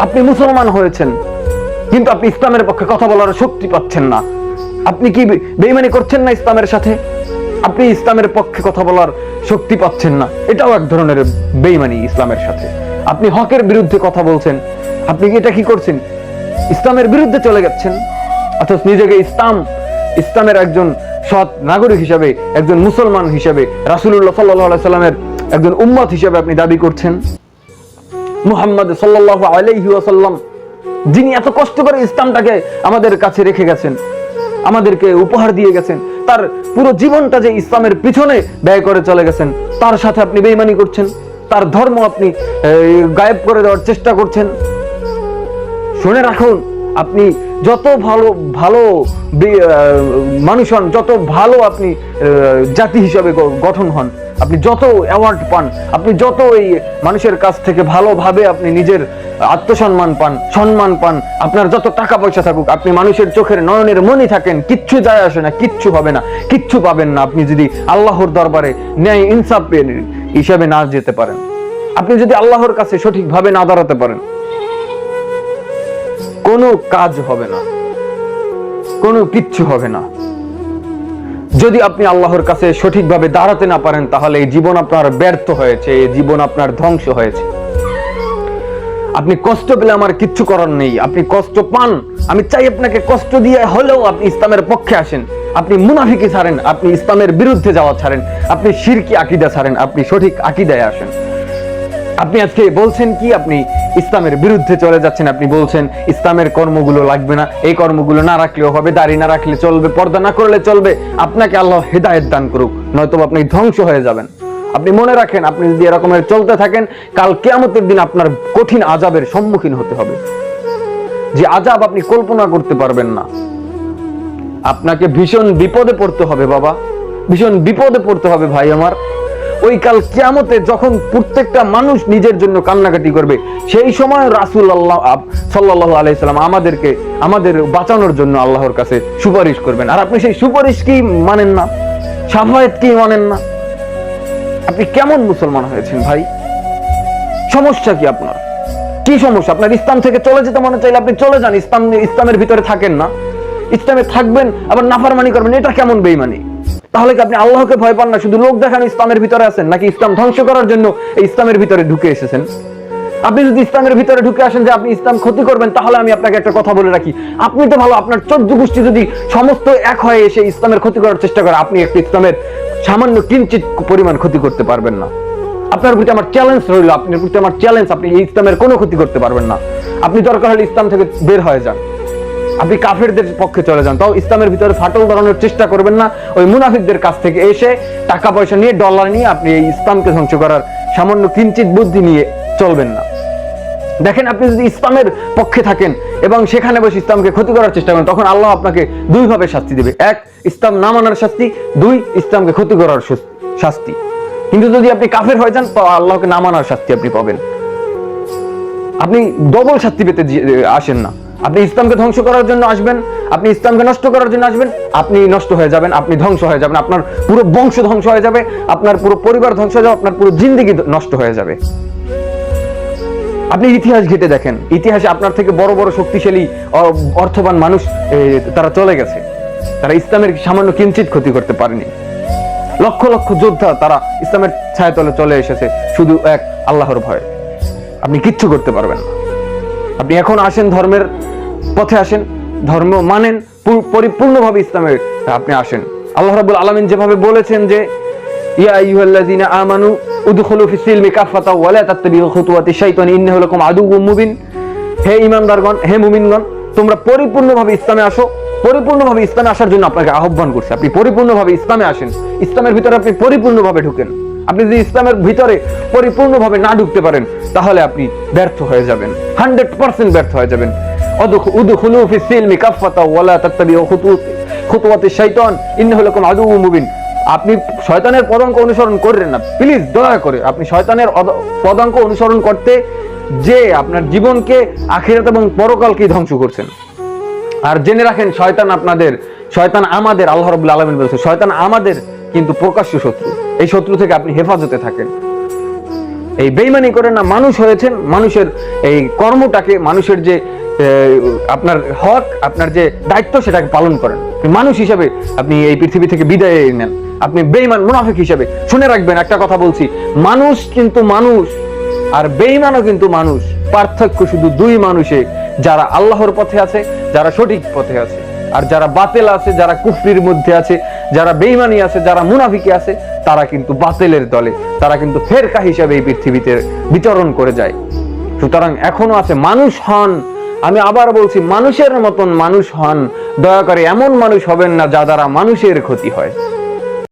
আপনি মুসলমান হয়েছেন, কিন্তু আপনি ইসলামের পক্ষে কথা বলার শক্তি পাচ্ছেন না। আপনি কি বেঈমানি করছেন না ইসলামের সাথে? আপনি ইসলামের পক্ষে কথা বলার শক্তি পাচ্ছেন না, এটাও এক ধরনের বেঈমানি ইসলামের সাথে। আপনি হকের বিরুদ্ধে কথা বলছেন, আপনি এটা কি করছেন? ইসলামের বিরুদ্ধে চলে যাচ্ছেন, অথচ নিজেকে ইসলামের একজন সৎ নাগরিক হিসাবে, একজন মুসলমান হিসাবে, রাসূলুল্লাহ সাল্লাল্লাহু আলাইহি সাল্লামের একজন উম্মত হিসাবে আপনি দাবি করছেন। মুহাম্মদ সাল্লাল্লাহু আলাইহি ওয়াসাল্লাম, যিনি এত কষ্ট করে ইসলামটাকে আমাদের কাছে রেখে গেছেন, আমাদেরকে উপহার দিয়ে গেছেন, তার পুরো জীবনটা যে ইসলামের পিছনে ব্যয় করে চলে গেছেন, তার সাথে আপনি বেঈমানি করছেন, তার ধর্ম আপনি গায়েব করে দেওয়ার চেষ্টা করছেন। শুনে রাখুন, আপনি যত ভালো মানুষ হন, যত ভালো আপনি জাতি হিসাবে গঠন হন, আপনি যত অ্যাওয়ার্ড পান, আপনি যত এই মানুষের কাছ থেকে ভালোভাবে আপনি নিজের আত্মসম্মান পান, সম্মান পান, আপনার যত টাকা পয়সা থাকুক, আপনি মানুষের চোখের নয়নের মনি থাকেন, কিচ্ছু যায় আসে না, কিচ্ছু হবে না, কিচ্ছু পাবেন না আপনি যদি আল্লাহর দরবারে ন্যায় ইনসাফ হিসাবে না যেতে পারেন, আপনি যদি আল্লাহর কাছে সঠিকভাবে না দাঁড়াতে পারেন, কোনো কাজ হবে না, কোনো কিচ্ছু হবে না। যদি আপনি আল্লাহর কাছে সঠিকভাবে দাঁড়াতে না পারেন, তাহলে এই জীবন আপনার ব্যর্থ হয়েছে, এই জীবন আপনার ধ্বংস হয়েছে। আপনি কষ্ট পেলে আমার কিচ্ছু করার নেই, আপনি কষ্ট পান, আমি চাই আপনাকে কষ্ট দিয়ে হলেও আপনি ইসলামের পক্ষে আসেন, আপনি মুনাফিকি ছাড়েন, আপনি ইসলামের বিরুদ্ধে যাওয়া ছাড়েন, আপনি শিরকি আকীদা ছাড়েন, আপনি সঠিক আকীদায় আসেন। আপনি আজকে বলছেন কি আপনি ইসলামের বিরুদ্ধে চলে যাচ্ছেন, আপনি বলছেন ইসলামের কর্মগুলো লাগবে না, এই কর্মগুলো না রাখলেও হবে, দাড়ি না রাখলে চলবে, পর্দা না করলে চলবে। আপনাকে আল্লাহ হেদায়েত দান করুক, নয়তো আপনি ধ্বংস হয়ে যাবেন। আপনি মনে রাখেন, আপনি যদি এরকমের চলতে থাকেন, কাল কিয়ামতের দিন আপনার কঠিন আযাবের সম্মুখীন হতে হবে, যে আযাব আপনি কল্পনা করতে পারবেন না। আপনাকে ভীষণ বিপদে পড়তে হবে বাবা, ভীষণ বিপদে পড়তে হবে ভাই আমার। ওই কাল কিয়ামতে যখন প্রত্যেকটা মানুষ নিজের জন্য কান্নাকাটি করবে, সেই সময় রাসূলুল্লাহ সাল্লাল্লাহু আলাইহি সাল্লাম আমাদের বাঁচানোর জন্য আল্লাহর কাছে সুপারিশ করবেন, আর আপনি সেই সুপারিশ কি মানেন না, শাফায়াত কি মানেন না? আপনি কেমন মুসলমান হয়েছেন ভাই? সমস্যা কি আপনার? কি সমস্যা? আপনার ইসলাম থেকে চলে যেতে মনে চাইলে আপনি চলে যান, ইসলামের ভিতরে থাকেন না, ইসলামে থাকবেন আবার নাফরমানি করবেন, এটা কেমন বেঈমানি? তাহলে কি আপনি আল্লাহকে ভয় পান না, শুধু লোক দেখানো ইসলামের ভিতরে আছেন, নাকি ইসলাম ধ্বংস করার জন্য এই ইসলামের ভিতরে ঢুকে এসেছেন? আপনি যদি ইসলামের ভিতরে ঢুকে আসেন যে আপনি ইসলাম ক্ষতি করবেন, তাহলে আমি আপনাকে একটা কথা বলে রাখি, আপনি তো ভালো, আপনার 14 গোষ্ঠী যদি সমস্ত এক হয়ে এসে ইসলামের ক্ষতি করার চেষ্টা করে, আপনি একটা ইসলামের সামান্য কিঞ্চিত পরিমাণ ক্ষতি করতে পারবেন না। আপনার প্রতি আমার চ্যালেঞ্জ রইল, আপনার প্রতি আমার চ্যালেঞ্জ, আপনি এই ইসলামের কোনো ক্ষতি করতে পারবেন না। আপনি দরকার হলে ইসলাম থেকে বের হয়ে যান, আপনি কাফেরদের পক্ষে চলে যান, তাও ইসলামের ভিতরে ফাটল ধরানোর চেষ্টা করবেন না। ওই মুনাফিকদের কাছ থেকে এসে টাকা পয়সা নিয়ে, ডলার নিয়ে আপনি এই ইসলামকে ধ্বংস করার সামান্য কিঞ্চিত বুদ্ধি নিয়ে চলবেন না। দেখেন, আপনি যদি ইসলামের পক্ষে থাকেন এবং সেখানে বসে ইসলামকে ক্ষতি করার চেষ্টা করেন, তখন আল্লাহ আপনাকে দুইভাবে শাস্তি দেবে। এক, ইসলাম না মানার শাস্তি, দুই, ইসলামকে ক্ষতি করার শাস্তি। কিন্তু যদি আপনি কাফের হয়ে যান, তো আল্লাহকে না মানার শাস্তি আপনি পাবেন। আপনি ডবল শাস্তি পেতে আসেন না। আপনি ইসলামকে ধ্বংস করার জন্য আসবেন, আপনি ইসলামকে নষ্ট করার জন্য আসবেন, আপনি নষ্ট হয়ে যাবেন, আপনি ধ্বংস হয়ে যাবেন, আপনার পুরো বংশ ধ্বংস হয়ে যাবে, আপনার পুরো পরিবার ধ্বংস হয়ে যাবে, আপনার পুরো জিন্দেগি নষ্ট হয়ে যাবে। আপনি ইতিহাস ঘেটে দেখেন, ইতিহাসে আপনার থেকে বড় বড় শক্তিশালী অর্থবান মানুষ তারা চলে গেছে, তারা ইসলামের সামান্য কিঞ্চিত ক্ষতি করতে পারেনি। লক্ষ লক্ষ যোদ্ধা তারা ইসলামের ছায়াতলে চলে এসেছে শুধু এক আল্লাহর ভয়ে। আপনি কিচ্ছু করতে পারবেন না। আপনি এখন আসেন, ধর্মের পথে আসেন, ধর্ম মানেন, পরিপূর্ণভাবে ইসলামে আপনি আসেন। আল্লাহ রাব্বুল আলামিন যেভাবে বলেছেন যে ইয়া আইয়ুহাল্লাযীনা আমানু উদখুলু ফিস সিলমি কাফাতা ওয়া লা তাত্তাবিউ খুতুওয়াতিশ শাইতানি ইন্নাহু লাকুম আদুউম মুবিন। হে ঈমানদারগণ, হে মুমিনগণ, তোমরা পরিপূর্ণভাবে ইসলামে আসো। পরিপূর্ণভাবে ইসলামে আসার জন্য আপনাকে আহ্বান করছে। আপনি পরিপূর্ণভাবে ইসলামে আসেন, ইসলামের ভিতরে আপনি পরিপূর্ণভাবে ঢুকেন। আপনি যদি ইসলামের ভিতরে পরিপূর্ণভাবে না ঢুকতে পারেন, তাহলে আপনি ব্যর্থ হয়ে যাবেন, 100% ব্যর্থ হয়ে যাবেন। উদখুলু ফিস সিলমি কাফাতা ওয়া লা তাত্তাবিউ খুতুওয়াতিশ শাইতান ইন্নাহু লাকুম আদুউম মুবিন। আপনি শয়তানের পদাঙ্ক অনুসরণ করবেন না, প্লিজ দয়া করে। আপনি শয়তানের পদাঙ্ক অনুসরণ করতে যে আপনার জীবনকে, আখিরাত এবং পরকালকে ধ্বংস করছেন। আর জেনে রাখেন, শয়তান আমাদের, আল্লাহ রাব্বুল আলামিন বলেছে শয়তান আমাদের কিন্তু প্রকাশ্য শত্রু। এই শত্রু থেকে আপনি হেফাজতে থাকেন। এই বেঈমানি করে না মানুষ হয়েছেন, মানুষের এই কর্মটাকে, মানুষের যে আপনার হক, আপনার যে দায়িত্ব সেটাকে পালন করেন। মানুষ হিসাবে আপনি এই পৃথিবী থেকে বিদায় নেন, আপনি বেঈমান মুনাফিক হিসাবে। শুনে রাখবেন একটা কথা বলছি, মানুষ কিন্তু মানুষ আর বেঈমানও কিন্তু মানুষ। পার্থক্য শুধু দুই মানুষে, যারা আল্লাহর পথে আছে, যারা সঠিক পথে আছে, আর যারা বাতিল আছে, যারা কুফরির মধ্যে আছে, যারা বেঈমানি আছে, যারা মুনাফিকি আছে, তারা কিন্তু বাতিলের দলে, তারা কিন্তু ফেরকা হিসাবে এই পৃথিবীতে বিচরণ করে যায়। সুতরাং এখনো আছে, মানুষ হন, আমি আবার বলছি, মানুষের মতন মানুষ হন। দয়া করে এমন মানুষ হবেন না যা দ্বারা মানুষের ক্ষতি হয়।